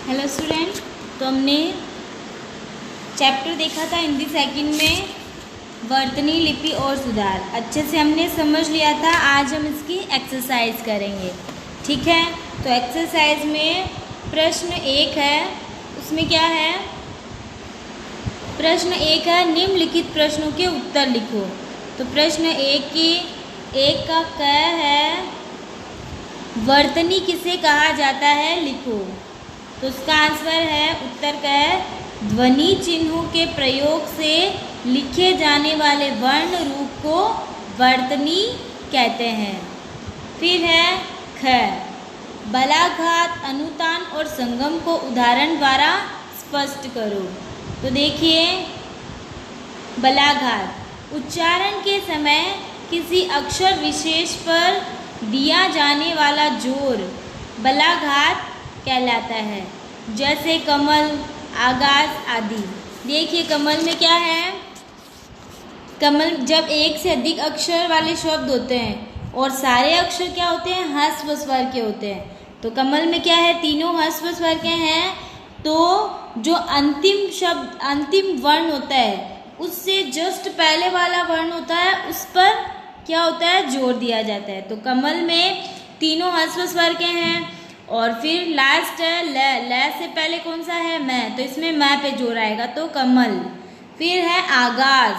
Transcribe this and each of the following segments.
Hello student, तो हमने chapter देखा था हिंदी सेकंड में वर्तनी लिपि और सुधार। अच्छे से हमने समझ लिया था। आज हम इसकी एक्सरसाइज करेंगे, ठीक है। तो एक्सरसाइज में प्रश्न 1 है, उसमें क्या है? प्रश्न 1 है निम्नलिखित प्रश्नों के उत्तर लिखो। तो प्रश्न 1 का क है वर्तनी किसे कहा जाता है, लिखो। तो उसका आंसर है, उत्तर का है ध्वनि चिन्हों के प्रयोग से लिखे जाने वाले वर्ण रूप को वर्तनी कहते हैं। फिर है ख, बलाघात, अनुतान और संगम को उदाहरण द्वारा स्पष्ट करो। तो देखिए, बलाघात उच्चारण के समय किसी अक्षर विशेष पर दिया जाने वाला जोर बलाघात कहलाता है, जैसे कमल, आगाज आदि। देखिए, कमल में क्या है? कमल जब एक से अधिक अक्षर वाले शब्द होते हैं और सारे अक्षर क्या होते हैं? ह्रस्व स्वर के होते हैं। तो कमल में क्या है? तीनों ह्रस्व स्वर के हैं। तो जो अंतिम शब्द, अंतिम वर्ण होता है, उससे जस्ट पहले वाला वर्ण होता है, उस पर क्या होता है? जोर दिया जाता है। तो कमल में तीनों ह्रस्व स्वर के हैं। और फिर लास्ट है ल से पहले कौन सा है? मैं। तो इसमें मैं पे जोर आएगा, तो कमल। फिर है आगाज।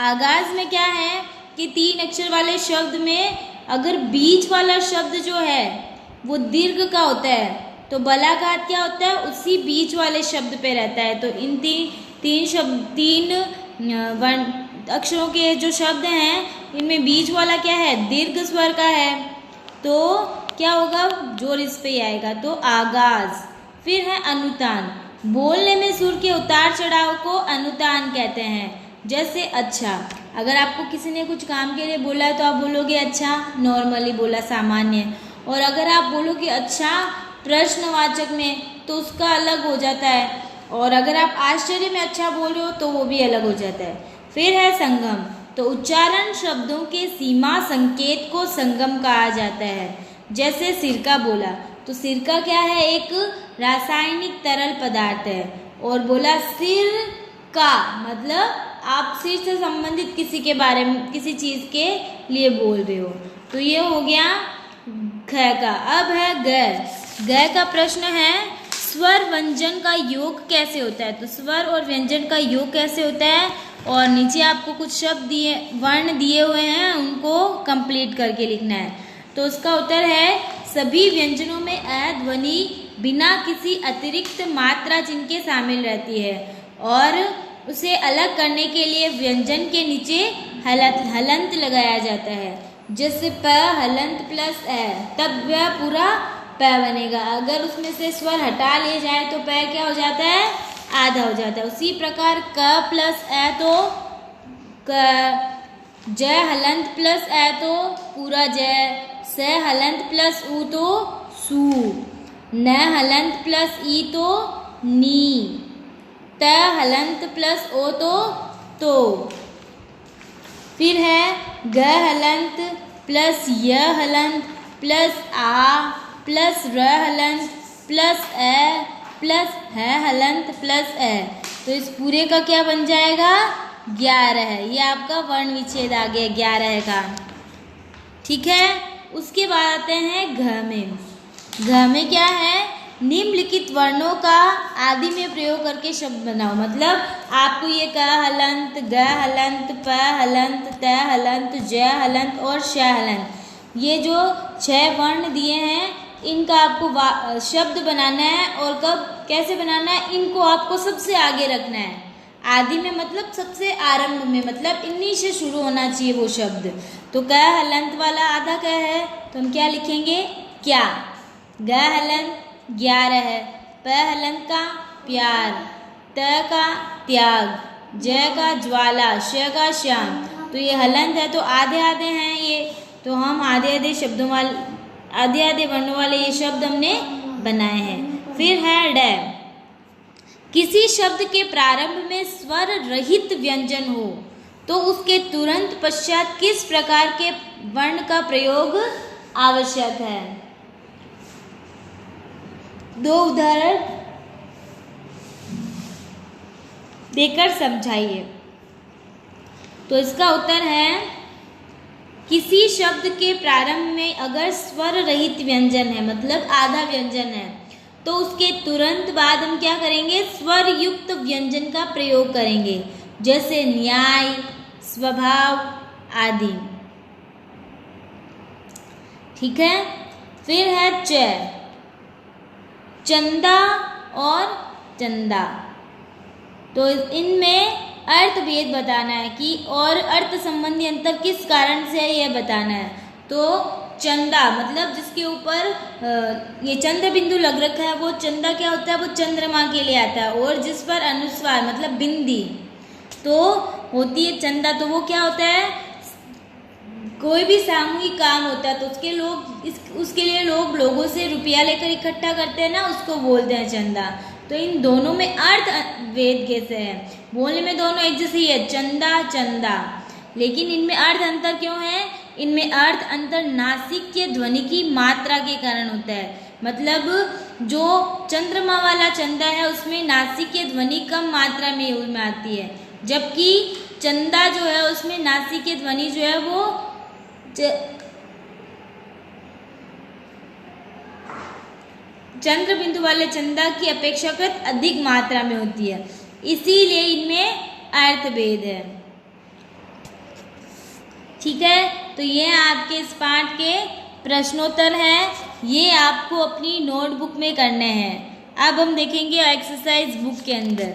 आगाज में क्या है कि 3 अक्षर वाले शब्द में अगर बीच वाला शब्द जो है वो दीर्घ का होता है, तो बलाघात क्या होता है? उसी बीच वाले शब्द पे रहता है। तो इन तीन अक्षरों के जो शब्द हैं, इनमें बीच वाला क्या है? दीर्घ स्वर का है। तो क्या होगा? जोर इस पे ही आएगा, तो आगाज। फिर है अनुतान। बोलने में सुर के उतार चढ़ाव को अनुतान कहते हैं। जैसे अच्छा, अगर आपको किसी ने कुछ काम के लिए बोला है तो आप बोलोगे अच्छा, नॉर्मली बोला, सामान्य। और अगर आप बोलोगे अच्छा प्रश्नवाचक में, तो उसका अलग हो जाता है। और अगर आप आश्चर्य में अच्छा बोल रहे हो तो वो भी अलग हो जाता है। फिर है संगम। तो उच्चारण शब्दों के सीमा संकेत को संगम कहा जाता है। जैसे सिरका बोला, तो सिरका क्या है? एक रासायनिक तरल पदार्थ है। और बोला सिर का, मतलब आप सिर से संबंधित किसी के बारे में, किसी चीज़ के लिए बोल रहे हो। तो ये हो गया ख का। अब है ग। ग का प्रश्न है स्वर व्यंजन का योग कैसे होता है। तो स्वर और व्यंजन का योग कैसे होता है, और नीचे आपको कुछ शब्द दिए, वर्ण दिए हुए हैं, उनको कंप्लीट करके लिखना है। तो उसका उत्तर है सभी व्यंजनों में अ ध्वनि बिना किसी अतिरिक्त मात्रा चिन्ह के शामिल रहती है, और उसे अलग करने के लिए व्यंजन के नीचे हलंत लगाया जाता है। जैसे प हलंत प्लस अ, तब वह पूरा प बनेगा। अगर उसमें से स्वर हटा लिए जाए तो प क्या हो जाता है? आधा हो जाता है। उसी प्रकार क प्लस अ तो क, ज हलंत प्लस अ तो पूरा ज, स हलंत प्लस उ तो सु, न हलंत प्लस ई तो नी, त हलंत प्लस ओ तो। फिर है ग हलंत प्लस य हलंत प्लस आ प्लस र हलंत प्लस अ प्लस ह हलंत प्लस अ। तो इस पूरे का क्या बन जाएगा? 11 है। ये आपका वर्ण विच्छेद आ गया 11 का, ठीक है। उसके बाद आते हैं घ में। घ में क्या है? निम्नलिखित वर्णों का आदि में प्रयोग करके शब्द बनाओ। मतलब आपको ये क हलंत, ग हलंत, प हलंत, त हलंत, ज हलंत और श हलंत, ये जो 6 वर्ण दिए हैं, इनका आपको शब्द बनाना है। और कब, कैसे बनाना है? इनको आपको सबसे आगे रखना है। आदि में मतलब सबसे आरंभ में, मतलब इन्हीं से शुरू होना चाहिए वो शब्द। तो क हलंत वाला आधा क है, तो हम क्या लिखेंगे? क्या। ग हलंत 11 है, प हलंत का प्यार, त का त्याग, ज का ज्वाला, श का श्याम। तो ये हलंत है, तो आधे आधे हैं ये। तो हम आधे आधे शब्दों वाले, आधे आधे वर्णों वाले ये शब्द हमने बनाए हैं। फिर है ड। किसी शब्द के प्रारंभ में स्वर रहित व्यंजन हो तो उसके तुरंत पश्चात किस प्रकार के वर्ण का प्रयोग आवश्यक है? 2 उदाहरण देकर समझाइए। तो इसका उत्तर है, किसी शब्द के प्रारंभ में अगर स्वर रहित व्यंजन है, मतलब आधा व्यंजन है, तो उसके तुरंत बाद हम क्या करेंगे, स्वर युक्त व्यंजन का प्रयोग करेंगे, जैसे न्याय, स्वभाव आदि। ठीक है। फिर है च, चंदा और चंदा। तो इनमें अर्थ भेद बताना है कि और अर्थ संबंधी अंतर किस कारण से है यह बताना है। तो चंदा मतलब जिसके ऊपर ये चंद्र बिंदु लग रखा है, वो चंदा क्या होता है, वो चंद्रमा के लिए आता है। और जिस पर अनुस्वार मतलब बिंदी तो होती है चंदा, तो वो क्या होता है, कोई भी सामूहिक काम होता है तो उसके लिए लोग लोगों से रुपया लेकर इकट्ठा करते हैं ना, उसको बोलते हैं चंदा। तो इन दोनों में अर्थ भेद कैसे है, बोलने में दोनों एक जैसे ही है, चंदा चंदा, लेकिन इनमें अर्थ अंतर क्यों है, इनमें अर्थ अंतर नासिक ध्वनि की मात्रा के कारण होता है। मतलब जो चंद्रमा वाला चंदा है उसमें नासिक ध्वनि कम मात्रा में आती है, जबकि चंदा जो है उसमें नासिक ध्वनि जो है वो चंद्र बिंदु वाले चंदा की अपेक्षाकृत अधिक मात्रा में होती है, इसीलिए इनमें अर्थ भेद है। ठीक है। तो ये आपके इस पाठ के प्रश्नोत्तर हैं, ये आपको अपनी नोटबुक में करने हैं। अब हम देखेंगे एक्सरसाइज बुक के अंदर।